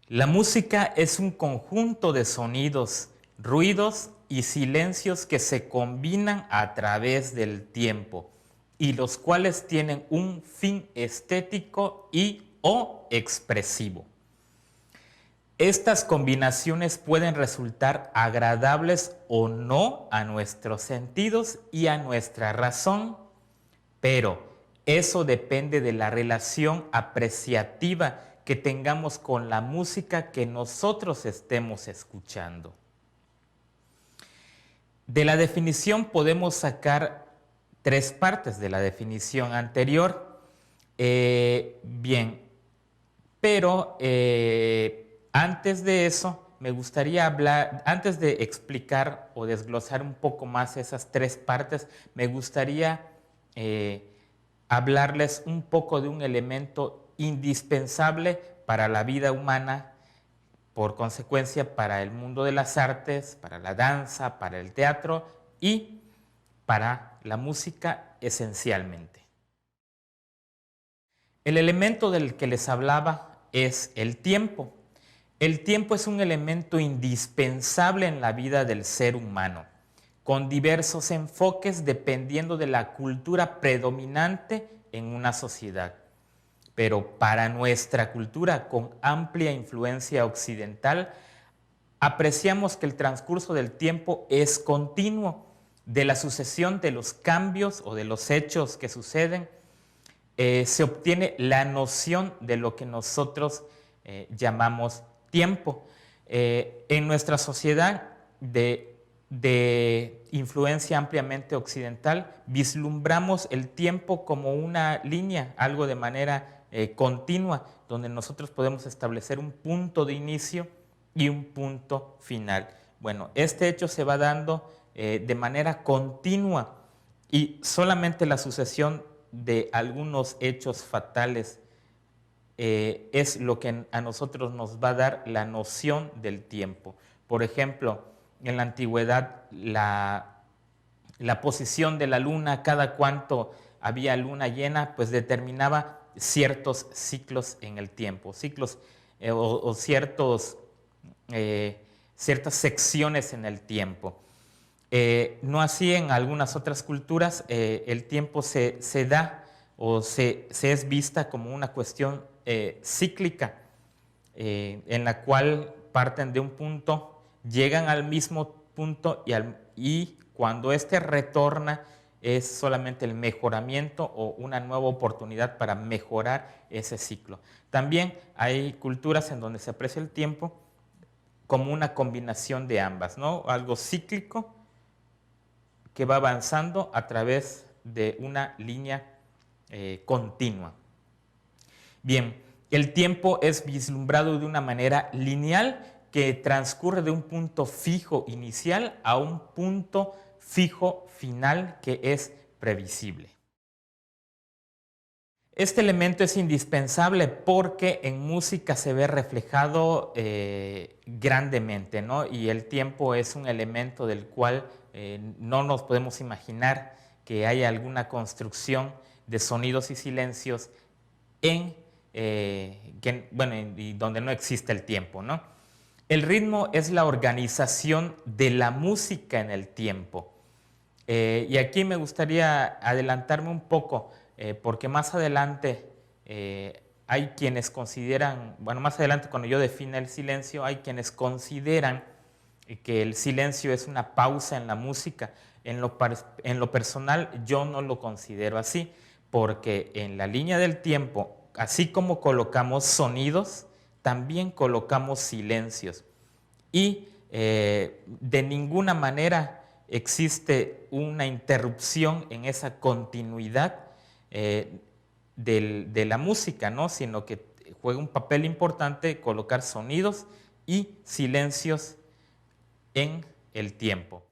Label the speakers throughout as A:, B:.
A: La música es un conjunto de sonidos, ruidos y silencios que se combinan a través del tiempo y los cuales tienen un fin estético y/o expresivo. Estas combinaciones pueden resultar agradables o no a nuestros sentidos y a nuestra razón, pero eso depende de la relación apreciativa que tengamos con la música que nosotros estemos escuchando. De la definición podemos sacar tres partes de la definición anterior. Bien, pero antes de eso, me gustaría hablar, antes de explicar o desglosar un poco más esas tres partes, me gustaría hablarles un poco de un elemento indispensable para la vida humana, por consecuencia para el mundo de las artes, para la danza, para el teatro y para la música esencialmente. El elemento del que les hablaba es el tiempo. El tiempo es un elemento indispensable en la vida del ser humano, con diversos enfoques dependiendo de la cultura predominante en una sociedad. Pero para nuestra cultura, con amplia influencia occidental, apreciamos que el transcurso del tiempo es continuo. De la sucesión de los cambios o de los hechos que suceden, se obtiene la noción de lo que nosotros llamamos tiempo. En nuestra sociedad de influencia ampliamente occidental, vislumbramos el tiempo como una línea, algo de manera continua, donde nosotros podemos establecer un punto de inicio y un punto final. Bueno, este hecho se va dando de manera continua y solamente la sucesión de algunos hechos fatales es lo que a nosotros nos va a dar la noción del tiempo. Por ejemplo, en la antigüedad, la posición de la luna, cada cuánto había luna llena, pues determinaba ciertos ciclos en el tiempo, ciclos o ciertas secciones en el tiempo. No así en algunas otras culturas, el tiempo se da o se es vista como una cuestión cíclica, en la cual parten de un punto, llegan al mismo punto y cuando éste retorna es solamente el mejoramiento o una nueva oportunidad para mejorar ese ciclo. También hay culturas en donde se aprecia el tiempo como una combinación de ambas, ¿no? Algo cíclico que va avanzando a través de una línea continua. Bien, el tiempo es vislumbrado de una manera lineal que transcurre de un punto fijo inicial a un punto fijo final que es previsible. Este elemento es indispensable porque en música se ve reflejado grandemente, ¿no? Y el tiempo es un elemento del cual no nos podemos imaginar que haya alguna construcción de sonidos y silencios y donde no existe el tiempo, ¿no? El ritmo es la organización de la música en el tiempo. Y aquí me gustaría adelantarme un poco, porque más adelante hay quienes consideran, bueno, más adelante cuando yo define el silencio, hay quienes consideran que el silencio es una pausa en la música. En lo personal yo no lo considero así, porque en la línea del tiempo, así como colocamos sonidos, también colocamos silencios. Y de ninguna manera existe una interrupción en esa continuidad de la música, ¿no? Sino que juega un papel importante colocar sonidos y silencios en el tiempo.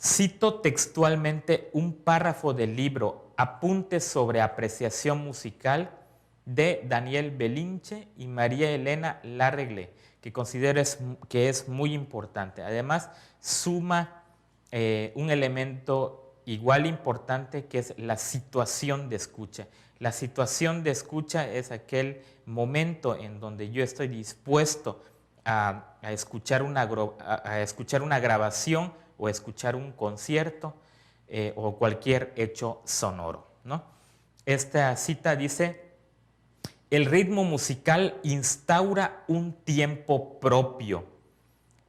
A: Cito textualmente un párrafo del libro Apuntes sobre apreciación musical de Daniel Belinche y María Elena Larregle, que considero que es muy importante. Además, suma un elemento igual importante que es la situación de escucha. La situación de escucha es aquel momento en donde yo estoy dispuesto a escuchar una grabación o escuchar un concierto o cualquier hecho sonoro, ¿no? Esta cita dice: el ritmo musical instaura un tiempo propio,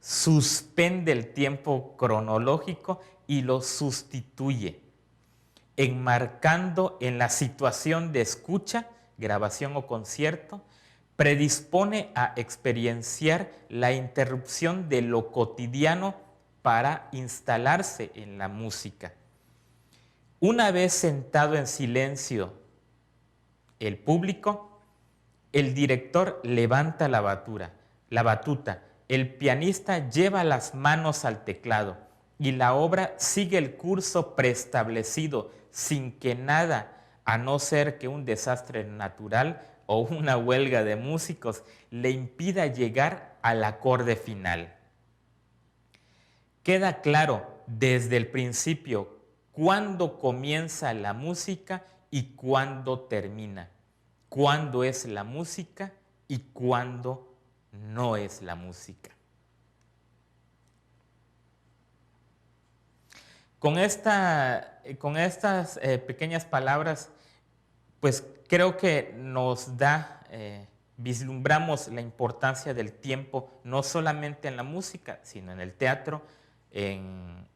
A: suspende el tiempo cronológico y lo sustituye, enmarcando en la situación de escucha, grabación o concierto, predispone a experienciar la interrupción de lo cotidiano para instalarse en la música. Una vez sentado en silencio el público, el director levanta la batuta, el pianista lleva las manos al teclado y la obra sigue el curso preestablecido sin que nada, a no ser que un desastre natural o una huelga de músicos, le impida llegar al acorde final. Queda claro desde el principio cuándo comienza la música y cuándo termina, cuándo es la música y cuándo no es la música. Con estas pequeñas palabras, pues creo que nos vislumbramos la importancia del tiempo, no solamente en la música, sino en el teatro, en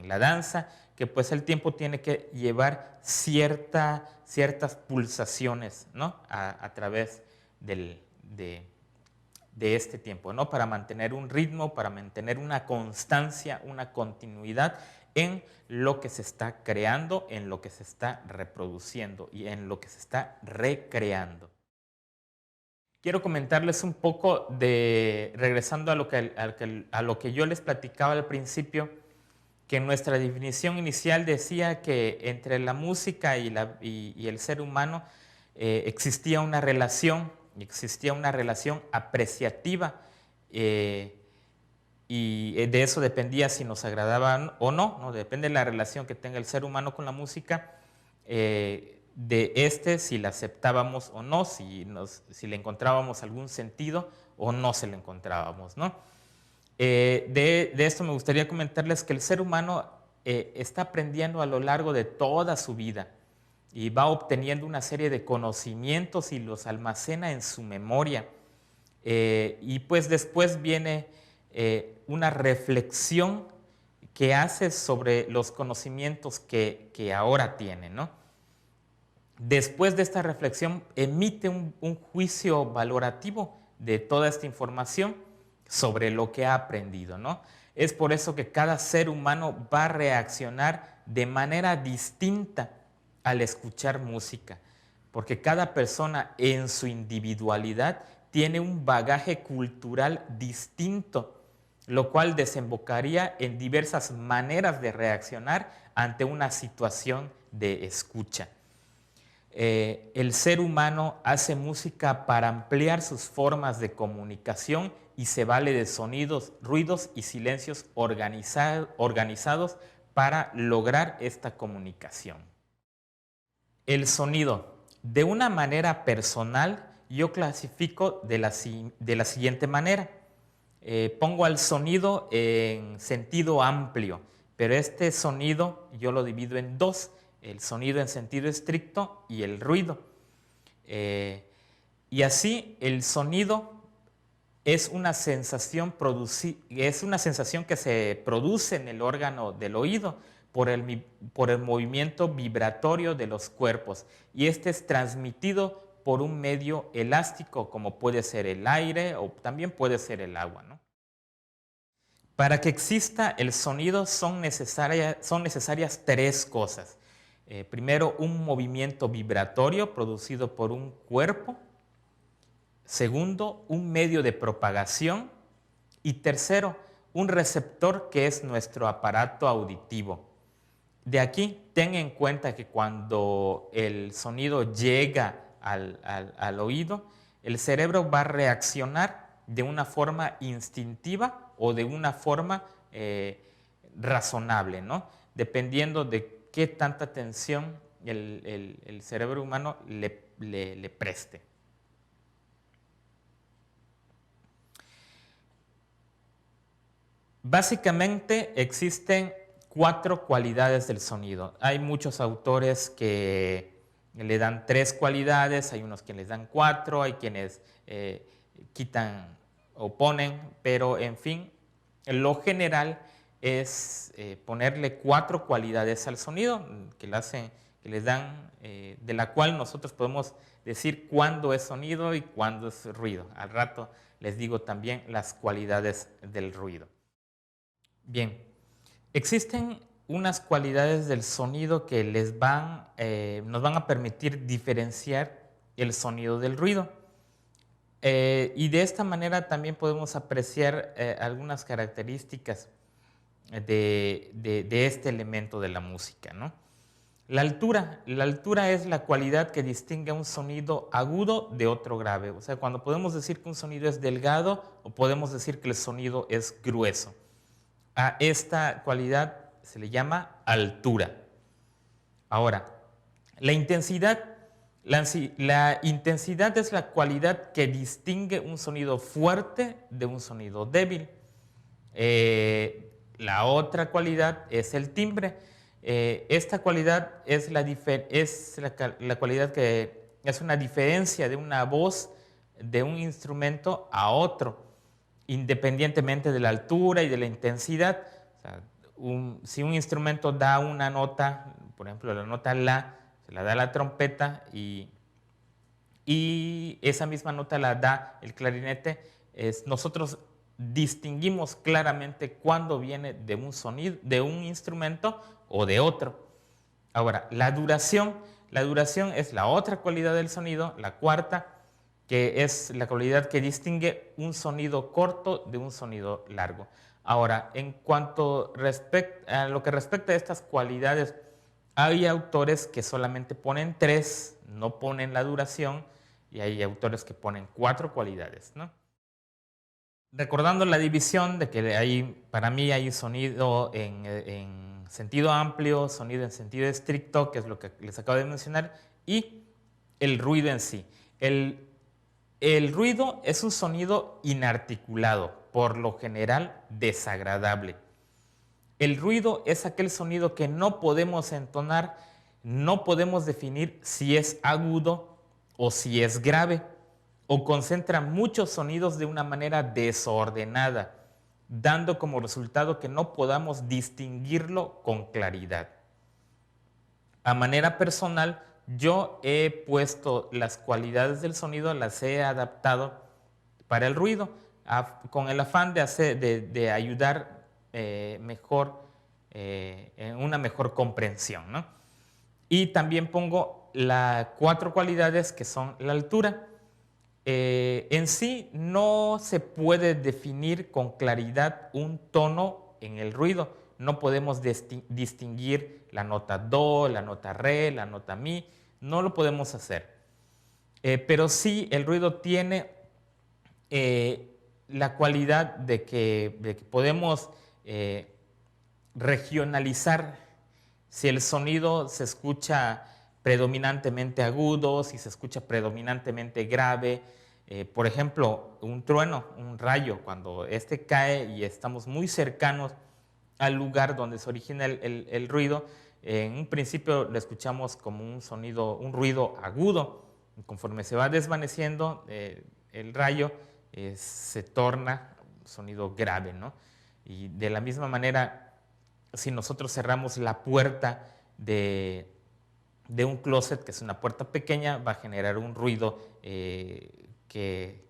A: la danza, que pues el tiempo tiene que llevar ciertas pulsaciones, ¿no? a través de este tiempo, ¿no? Para mantener un ritmo, para mantener una constancia, una continuidad en lo que se está creando, en lo que se está reproduciendo y en lo que se está recreando. Quiero comentarles un poco regresando a lo que yo les platicaba al principio, que nuestra definición inicial decía que entre la música y el ser humano existía una relación apreciativa, y de eso dependía si nos agradaban o no, depende de la relación que tenga el ser humano con la música, si la aceptábamos o no, si le encontrábamos algún sentido o no se le encontrábamos, ¿no? De esto me gustaría comentarles que el ser humano está aprendiendo a lo largo de toda su vida y va obteniendo una serie de conocimientos y los almacena en su memoria. Y pues después viene una reflexión que hace sobre los conocimientos que ahora tiene, ¿no? Después de esta reflexión emite un juicio valorativo de toda esta información sobre lo que ha aprendido, ¿no? Es por eso que cada ser humano va a reaccionar de manera distinta al escuchar música, porque cada persona en su individualidad tiene un bagaje cultural distinto, lo cual desembocaría en diversas maneras de reaccionar ante una situación de escucha. El ser humano hace música para ampliar sus formas de comunicación y se vale de sonidos, ruidos y silencios organizados para lograr esta comunicación. El sonido. De una manera personal, yo clasifico de la siguiente manera. Pongo al sonido en sentido amplio, pero este sonido yo lo divido en dos: el sonido en sentido estricto y el ruido. Y así el sonido es una sensación que se produce en el órgano del oído por el movimiento vibratorio de los cuerpos, y este es transmitido por un medio elástico como puede ser el aire o también puede ser el agua, ¿no? Para que exista el sonido son necesarias tres cosas. Primero, un movimiento vibratorio producido por un cuerpo. Segundo, un medio de propagación. Y tercero, un receptor que es nuestro aparato auditivo. De aquí, ten en cuenta que cuando el sonido llega al oído, el cerebro va a reaccionar de una forma instintiva o de una forma razonable, ¿no? Dependiendo de qué tanta atención el cerebro humano le preste. Básicamente existen 4 cualidades del sonido. Hay muchos autores que le dan 3 cualidades, hay unos que les dan 4, hay quienes quitan o ponen, pero en fin, lo general es ponerle 4 cualidades al sonido que les dan, de la cual nosotros podemos decir cuándo es sonido y cuándo es ruido. Al rato les digo también las cualidades del ruido. Bien, existen unas cualidades del sonido que nos van a permitir diferenciar el sonido del ruido. Y de esta manera también podemos apreciar algunas características de este elemento de la música, ¿no? La altura es la cualidad que distingue un sonido agudo de otro grave. O sea, cuando podemos decir que un sonido es delgado o podemos decir que el sonido es grueso. A esta cualidad se le llama altura. Ahora, la intensidad es la cualidad que distingue un sonido fuerte de un sonido débil. La otra cualidad es el timbre. Esta cualidad es la cualidad que es una diferencia de una voz de un instrumento a otro, independientemente de la altura y de la intensidad. O sea, si un instrumento da una nota, por ejemplo la nota La, se la da la trompeta y esa misma nota la da el clarinete, nosotros distinguimos claramente cuándo viene de un sonido, de un instrumento o de otro. Ahora, la duración es la otra cualidad del sonido, la cuarta, que es la cualidad que distingue un sonido corto de un sonido largo. Ahora, en cuanto a lo que respecta a estas cualidades, hay autores que solamente ponen 3, no ponen la duración, y hay autores que ponen 4 cualidades, ¿no? Recordando la división de que para mí hay sonido en sentido amplio, sonido en sentido estricto, que es lo que les acabo de mencionar, y el ruido en sí. El ruido es un sonido inarticulado, por lo general desagradable. El ruido es aquel sonido que no podemos entonar, no podemos definir si es agudo o si es grave, o concentra muchos sonidos de una manera desordenada, dando como resultado que no podamos distinguirlo con claridad. A manera personal, yo he puesto las cualidades del sonido, las he adaptado para el ruido, con el afán de ayudar mejor, en una mejor comprensión, ¿no? Y también pongo las 4 cualidades que son la altura. En sí no se puede definir con claridad un tono en el ruido. No podemos distinguir la nota Do, la nota Re, la nota Mi. No lo podemos hacer. Pero sí el ruido tiene la cualidad de que podemos regionalizar si el sonido se escucha predominantemente agudo, si se escucha predominantemente grave. Por ejemplo, un trueno, un rayo, cuando este cae y estamos muy cercanos al lugar donde se origina el ruido, en un principio lo escuchamos como un ruido agudo. Conforme se va desvaneciendo el rayo, se torna un sonido grave, ¿no? Y de la misma manera, si nosotros cerramos la puerta de un closet, que es una puerta pequeña, va a generar un ruido que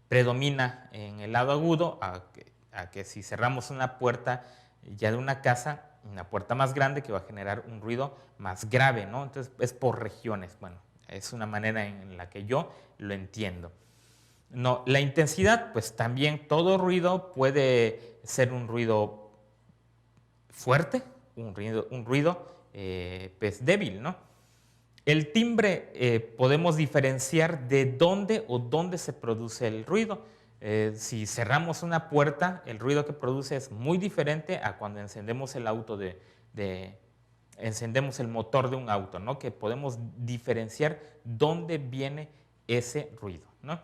A: predomina en el lado agudo, a que si cerramos una puerta ya de una casa, una puerta más grande, que va a generar un ruido más grave, ¿no? Entonces es por regiones. Bueno, es una manera en la que yo lo entiendo. No, la intensidad, pues también todo ruido puede ser un ruido fuerte, un ruido pues débil, ¿no? El timbre podemos diferenciar de dónde se produce el ruido. Si cerramos una puerta, el ruido que produce es muy diferente a cuando encendemos el auto de encendemos el motor de un auto, ¿no? Que podemos diferenciar dónde viene ese ruido, ¿no?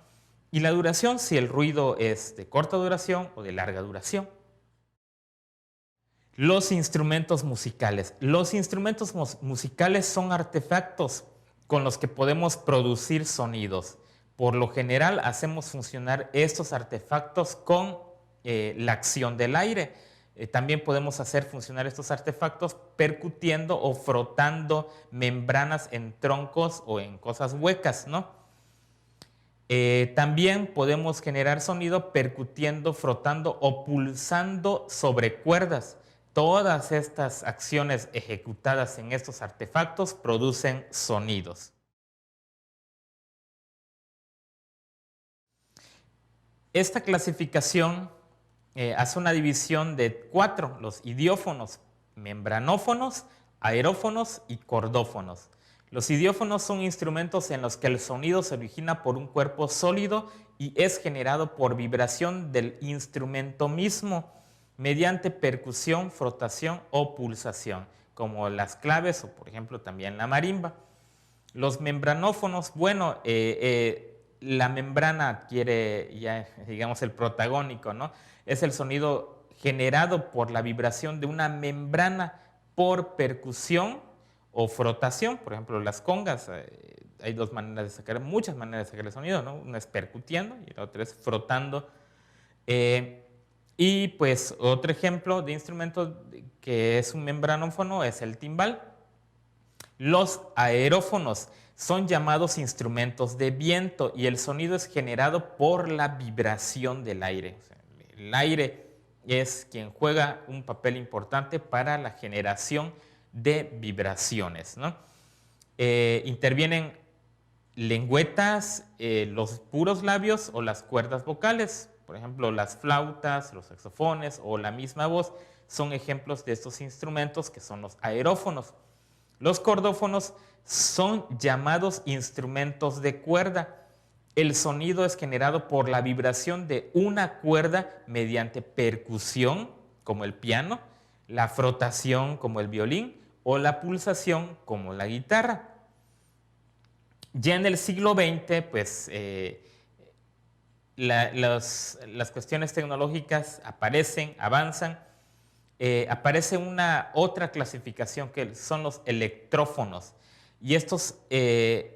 A: Y la duración, si el ruido es de corta duración o de larga duración. Los instrumentos musicales. Los instrumentos musicales son artefactos con los que podemos producir sonidos. Por lo general, hacemos funcionar estos artefactos con la acción del aire. También podemos hacer funcionar estos artefactos percutiendo o frotando membranas en troncos o en cosas huecas, ¿no? También podemos generar sonido percutiendo, frotando o pulsando sobre cuerdas. Todas estas acciones ejecutadas en estos artefactos producen sonidos. Esta clasificación hace una división de 4, los idiófonos, membranófonos, aerófonos y cordófonos. Los idiófonos son instrumentos en los que el sonido se origina por un cuerpo sólido y es generado por vibración del instrumento mismo mediante percusión, frotación o pulsación, como las claves o por ejemplo también la marimba. Los membranófonos, bueno, la membrana adquiere ya, digamos, el protagónico, ¿no? Es el sonido generado por la vibración de una membrana por percusión o frotación. Por ejemplo, las congas, hay muchas maneras de sacar el sonido, ¿no? Una es percutiendo y la otra es frotando. Y pues otro ejemplo de instrumento que es un membranófono es el timbal. Los aerófonos son llamados instrumentos de viento y el sonido es generado por la vibración del aire. O sea, el aire es quien juega un papel importante para la generación de vibraciones, ¿no? Intervienen lengüetas, los puros labios o las cuerdas vocales. Por ejemplo, las flautas, los saxofones o la misma voz son ejemplos de estos instrumentos que son los aerófonos. Los cordófonos son llamados instrumentos de cuerda. El sonido es generado por la vibración de una cuerda mediante percusión, como el piano, la frotación, como el violín, o la pulsación, como la guitarra. Ya en el siglo XX, pues, las cuestiones tecnológicas aparecen, avanzan. Aparece una otra clasificación que son los electrófonos. Y estos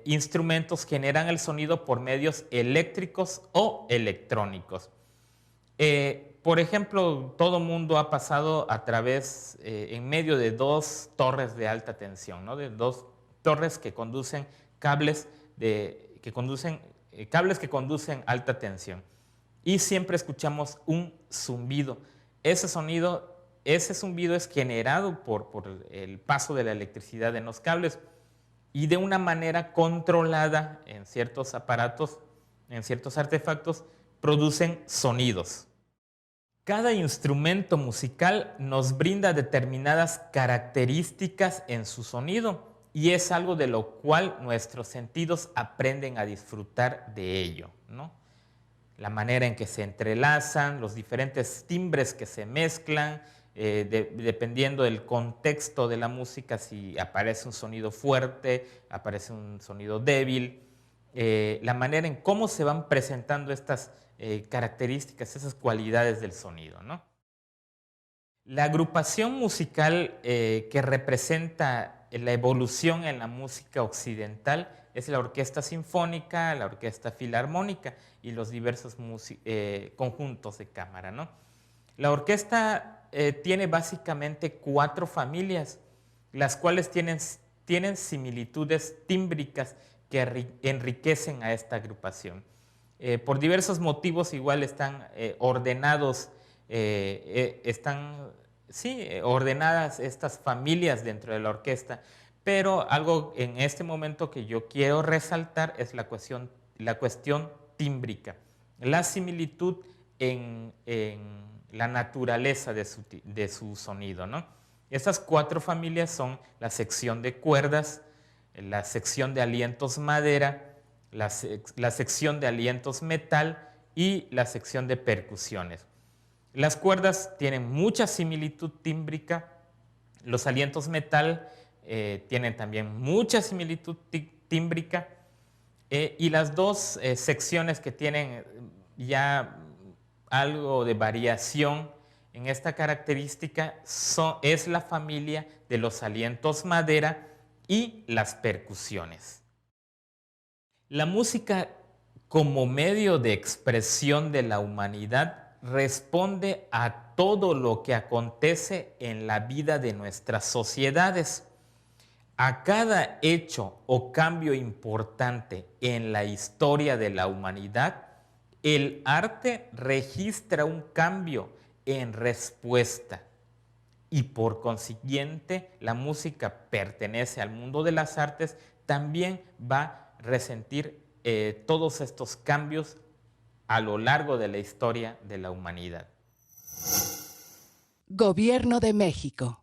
A: instrumentos generan el sonido por medios eléctricos o electrónicos. Por ejemplo, todo mundo ha pasado a través, en medio de dos torres de alta tensión, ¿no? De dos torres que conducen cables que conducen alta tensión. Y siempre escuchamos un zumbido. Ese zumbido es generado por el paso de la electricidad en los cables y de una manera controlada en ciertos aparatos, en ciertos artefactos, producen sonidos. Cada instrumento musical nos brinda determinadas características en su sonido y es algo de lo cual nuestros sentidos aprenden a disfrutar de ello, ¿no? La manera en que se entrelazan, los diferentes timbres que se mezclan, dependiendo del contexto de la música, si aparece un sonido fuerte, aparece un sonido débil, la manera en cómo se van presentando estas características, esas cualidades del sonido, ¿no? La agrupación musical que representa la evolución en la música occidental es la orquesta sinfónica, la orquesta filarmónica y los diversos conjuntos de cámara, ¿no? La orquesta tiene básicamente 4 familias, las cuales tienen similitudes tímbricas que enriquecen a esta agrupación. Por diversos motivos igual están ordenadas estas familias dentro de la orquesta, pero algo en este momento que yo quiero resaltar es la cuestión tímbrica, la similitud en la naturaleza de su sonido, ¿no? Estas 4 familias son la sección de cuerdas, la sección de alientos madera, la sección de alientos metal y la sección de percusiones. Las cuerdas tienen mucha similitud tímbrica, los alientos metal tienen también mucha similitud tímbrica, y las dos secciones que tienen ya algo de variación en esta característica es la familia de los alientos madera y las percusiones. La música como medio de expresión de la humanidad responde a todo lo que acontece en la vida de nuestras sociedades. A cada hecho o cambio importante en la historia de la humanidad, el arte registra un cambio en respuesta y por consiguiente la música pertenece al mundo de las artes, también va a resentir todos estos cambios a lo largo de la historia de la humanidad.
B: Gobierno de México.